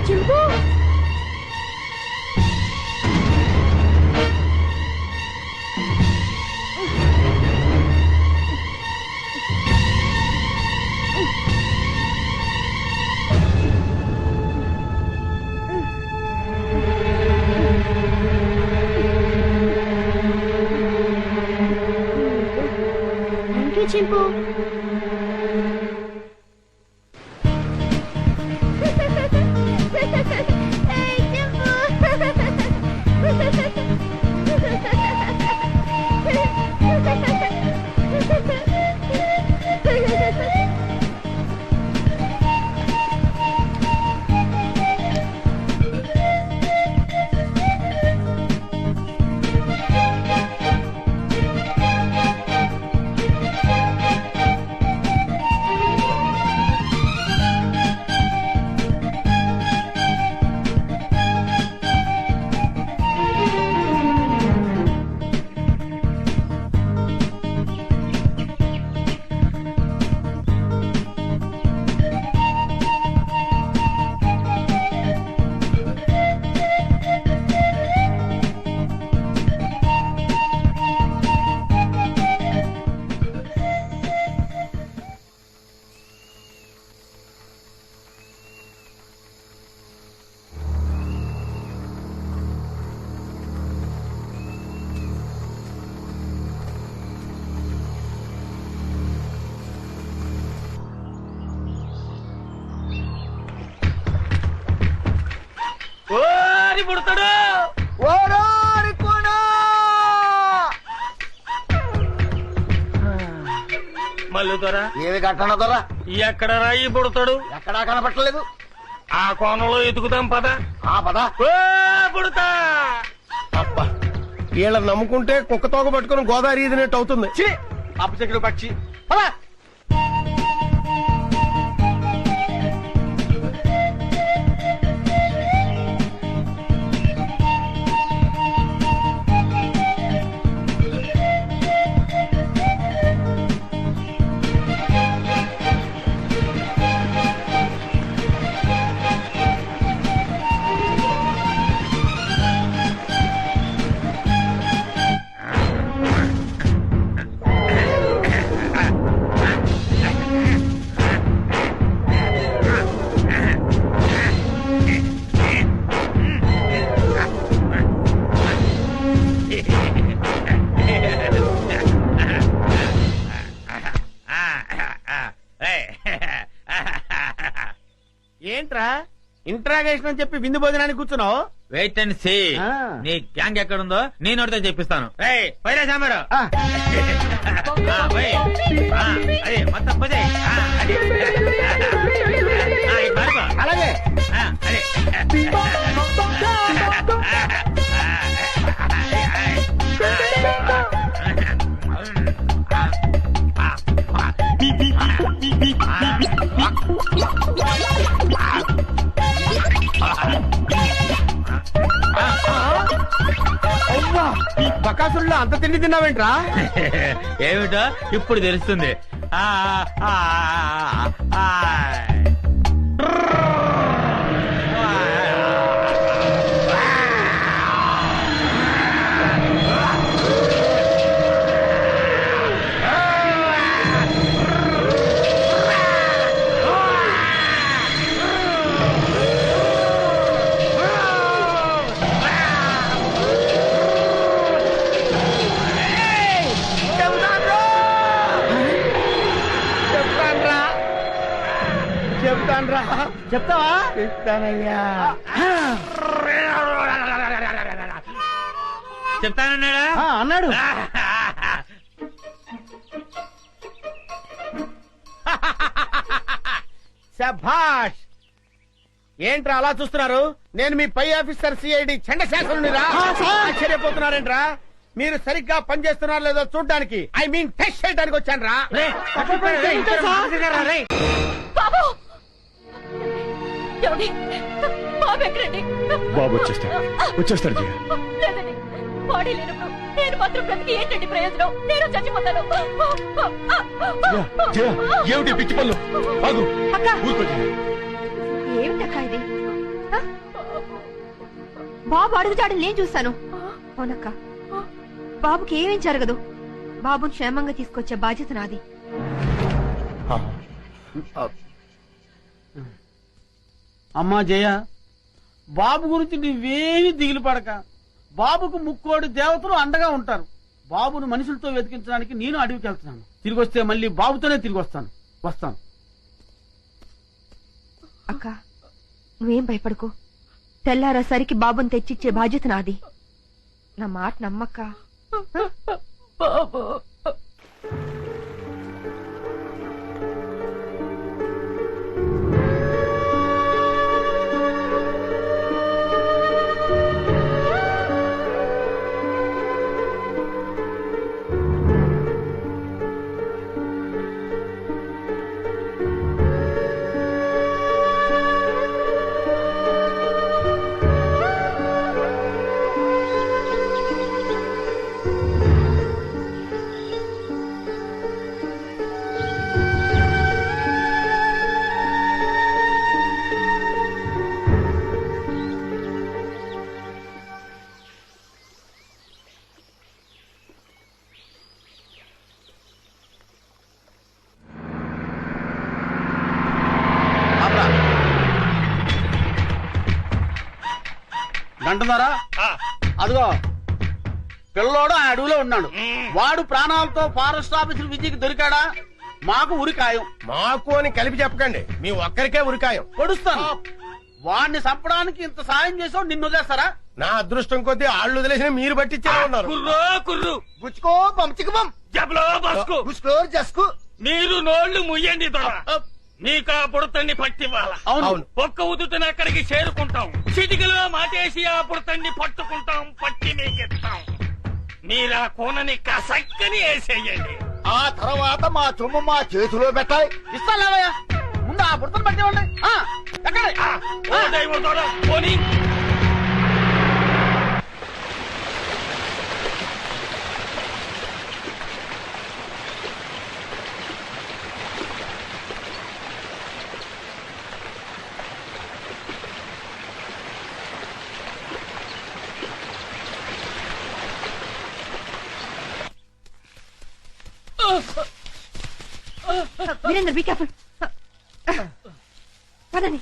చింపు చింపు పుడతాడు మల్లు దొర ఏమి కట్టన దొర ఎక్కడ రాయి పుడతాడు ఎక్కడా కనపట్టలేదు ఆ కోణంలో ఎదుగుదాం పద ఆ పద పుడతా అబ్బా వీళ్ళని నమ్ముకుంటే కుక్క తోక పట్టుకుని గోదావరి ఈదినట్టు అవుతుంది. అప్పచెక్కుడు పక్షి పద ఏంట్రా ఇంట్రాగేషన్ అని చెప్పి విందు భోజనానికి కూర్చున్నావు? వెయిట్ అండ్ సీ నీ గ్యాంగ్ ఎక్కడుందో నేను ఒకటితో చెప్పిస్తాను. పైరా సామారు అదే మొత్తం పదే అలాగే అదే బకాసుల్లో అంత తిండి తిన్నావేంట్రా? ఏమిటో ఇప్పుడు తెలుస్తుంది. చెప్తావా? చెప్తానయ్యా. చెప్తానన్నాడా? అన్నాడు. శభాష్. ఏంట్రా అలా చూస్తున్నారు? నేను మీ పై ఆఫీసర్ సిఐడి చండశాసనునిరా. ఆశ్చర్యపోతున్నారేంట్రా? మీరు సరిగ్గా పనిచేస్తున్నారో లేదో చూడ్డానికి, ఐ మీన్ టెస్ట్ చేయడానికి వచ్చాను రా. బాబు వచ్చేస్తాడు జయ. బాడీ లేనప్పుడు నేను మాత్రం బ్రతికి ఏంటండి ప్రయోజనం? నేను చచ్చిపోతాను. ఏమిటి పిచ్చి పళ్ళు? ఆగు. అక్క ఊరుకో జయ. ఏమిటక్క ఇది? బాబు అడుగుతాడని నేను చూస్తాను. అవునక్క, బాబుకి ఏమేం జరగదు. బాబుని క్షేమంగా తీసుకొచ్చే బాధ్యత నాది. అమ్మా జయ, బాబు గురించి నువ్వేమీ దిగులు పడక. బాబుకు ముక్కోడి దేవతలు అండగా ఉంటారు. బాబును మనుషులతో వెతికించడానికి నేను అడవికి వెళ్తున్నాను. తిరిగి వస్తే మళ్ళీ బాబుతోనే తిరిగి వస్తాను. అక్క, నువ్వేం భయపడకు. తెల్లారేసరికి బాబుని తెచ్చిచ్చే బాధ్యత నాది. నా మాట నమ్మక్క. బాబు గంటున్నారా? అదిగో పిల్లోడు ఆ అడవిలో ఉన్నాడు. వాడు ప్రాణాలతో ఫారెస్ట్ ఆఫీసర్ విజయ్కి దొరికాడా? మాకు ఉరికాయం. మాకు అని కలిపి చెప్పకండి, మీ ఒక్కరికే ఉరికాయం. పొడుస్తాను. వాడిని చంపడానికి ఇంత సాయం చేసావు, నిన్ను వదిలేస్తారా? నా అదృష్టం కొద్దీ ఆళ్ళు వదిలేసిన మీరు పట్టించేలా ఉన్నారు. గుచ్చుకో పంచికమం గుచ్చుకోరు జస్కు. మీరు నోళ్లు ముయ్యండి దొర. నీకా బుడతన్ని పట్టివ్వాలా? అవును. ఒక్క ఉదుటిన అక్కడికి చేరుకుంటాం. చిటికలో మాటేసి ఆ బుడతన్ని పట్టుకుంటాం, పట్టి మీకిస్తాం. మీరా కోనని కసక్కని వేసేయండి. ఆ తర్వాత మా చొమ్ము మా చేతిలో పెట్టాలి. ఇస్తాలేవయ్యా, ముందు ఆ బుడతను పట్టేవాడి. ఎక్కడ? ఓ దైవం దొర, పోనీ. Veerendra, be careful. పదండి.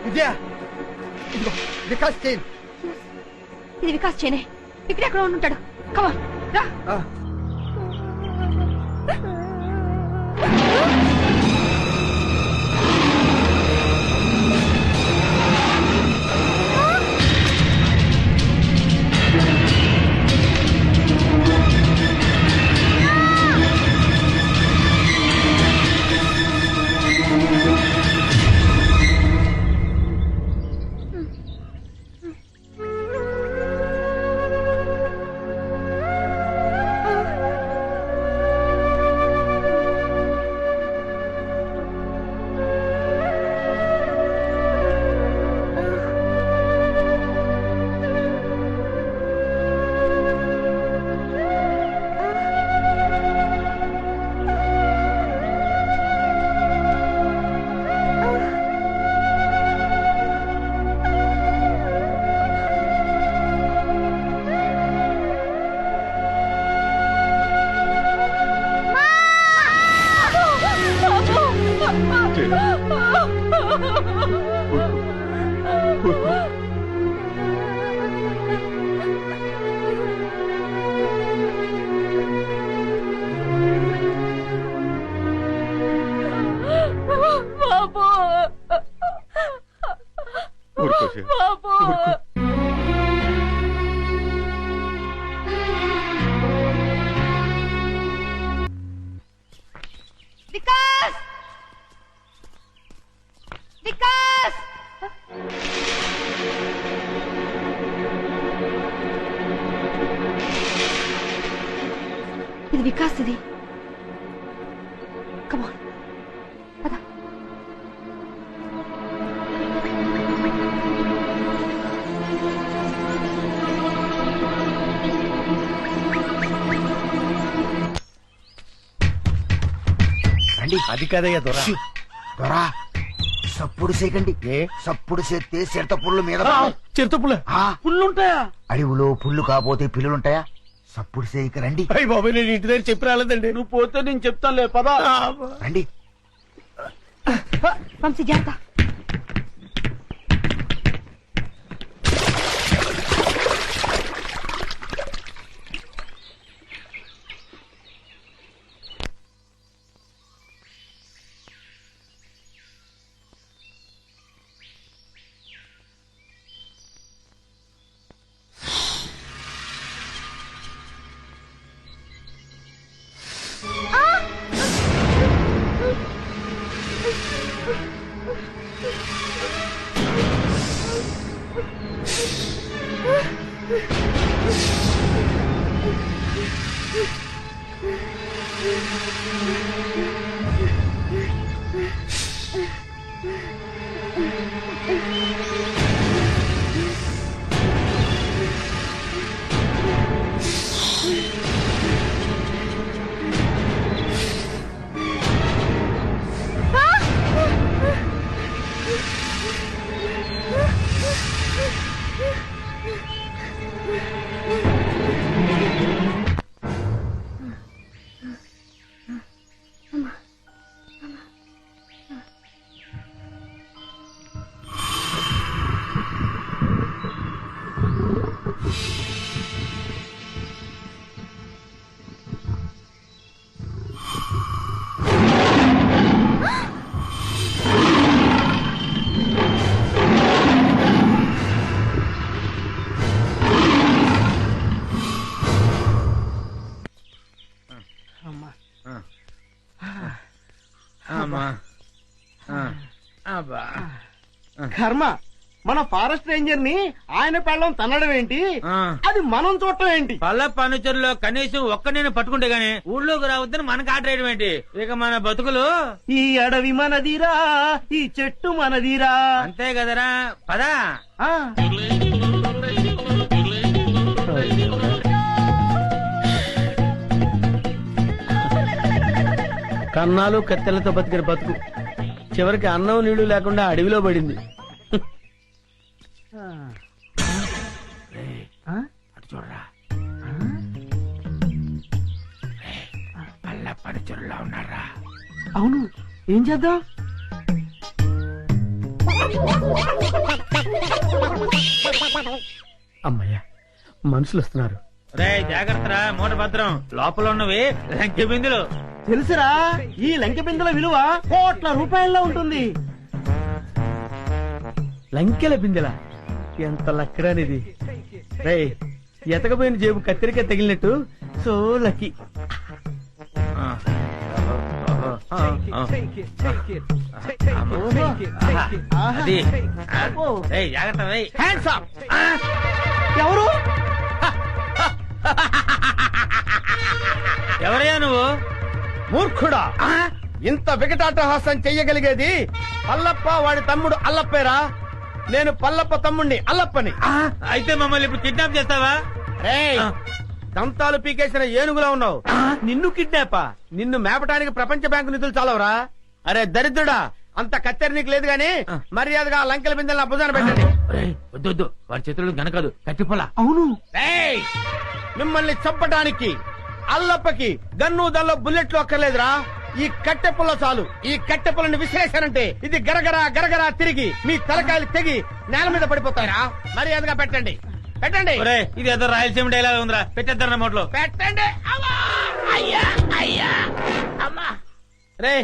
విజయ, ఇదిగో వికాస్ చైన్. ఇది వికాస్ చేనే. ఇక్కడెక్కడ ఉంటాడు. కమా రా. ఇది వికాస్ ఇది. కమాన్ పద. రండి. అది కదయ్యా దొరా. దొరా సప్పుడు చేయకండి. సప్పుడు చేస్తే చిరత పుల్లు మీద పడతాయి. చిరుతపుల ఆ, పుల్లుంటాయా? అడవిలో పుల్లు కాకపోతే పిల్లులుంటాయా? సప్పుడు చేయక రండి. అయ్యి బాబాయ్, నేను ఇంటి దగ్గర చెప్పి రాలేదండి. నువ్వు పోతే నేను చెప్తానులే పదా. రండి. వంశీ జాగ్రత్త. అమ్మా అబ్బా. కర్మ, మన ఫారెస్ట్ రేంజర్ ని ఆయన పెళ్ళం తన్నడం ఏంటి, ఆ. అది మనం చూడటం ఏంటి? పల్ల పనుచరులో కనీసం ఒక్క నేను పట్టుకుంటే గానీ ఊళ్ళోకి రావద్దని మనకు ఆట వేయడం ఏంటి? ఇక మన బతుకులు ఈ అడవి మనదిరా, ఈ చెట్టు మనదిరా. అంతే కదరా. పదా. ఆ. కన్నాలు కత్తెలతో బతికిన బతుకు చివరికి అన్నం నీళ్లు లేకుండా అడవిలో పడింది. అటు చూడరా, పల్ల పనుచరులా ఉన్నారా? అవును, ఏం చేద్దాం? అమ్మయ్యా, మనుషులు వస్తున్నారు. రే జాగ్రత్తరా, మూట భద్రం. లోపల ఉన్నవి లంకె బిందులు. తెలుసురా, ఈ లంకె బిందెల విలువ కోట్ల రూపాయల్లో ఉంటుంది. లంకెల బిందెల ఎంత లక్కరానిది. రే, ఎతకపోయిన జేబు కత్తిరిక తగిలినట్టు సో లక్కీ. అది రేయ్, జాగ్రత్త రేయ్. Hands up. ఎవరు? ఎవరయ్యా నువ్వు? మూర్ఖుడా, ఇంత వికటాటహాసం చెయ్యగలిగేది పల్లప్ప వాడి తమ్ముడు అల్లప్పేరా. నేను పల్లప్ప తమ్ముడిని అల్లప్పని. అయితే మమ్మల్ని ఇప్పుడు కిడ్నాప్ చేస్తావా? రేయ్, దంతాలు పీకేసిన ఏనుగులా ఉన్నావు. నిన్ను కిడ్నాపా? నిన్ను మేపటానికి ప్రపంచ బ్యాంకు నిధులు చాలవరా? అరే దరిద్రుడా, అంత కత్తెర నీకు లేదు గాని మర్యాదగా లంకెల బిందెల భుజాన పెట్టండి. వద్దు, వాడి చేతులు గనకదు, కట్టిపోలా. అవును. మిమ్మల్ని చంపటానికి అల్లప్పకి గన్ను దల్లో బుల్లెట్లు అక్కర్లేదురా. ఈ కట్టెపుల్ల చాలు. ఈ కట్టెపుల్లని విసిరేశానంటే ఇది గరగరా గరగరా తిరిగి మీ తలకాయలు తెగి నేల మీద పడిపోతారా. మర్యాదగా పెట్టండి, పెట్టండి. ఇది ఏదో రాయలసీమ డైలాగ్ ఉందిరా, పెట్టేద్దారు నోట్లో. పెట్టండి. అయ్యా అయ్యా అమ్మా. రే,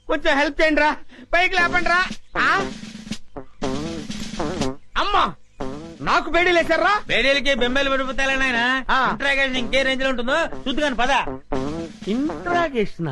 కొంచెం హెల్ప్ చేయండి రా, పైకి లేపండి రా. అమ్మా, నాకు బేడీ లేచారా? బేడీలకి బెంబేలు పడిపోతాయి నాయన. ఇంట్రాగేషన్ ఇంకే రేంజ్ లో ఉంటుందో చూద్దు కానీ పద. ఇంట్రాగేషన్